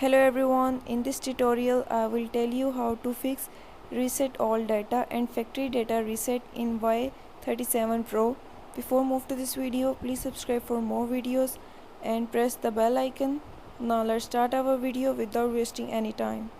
Hello everyone, in this tutorial I will tell you how to fix reset all data and factory data reset in Y37 Pro. Before move to this video, please subscribe for more videos and press the bell icon. Now let's start our video without wasting any time.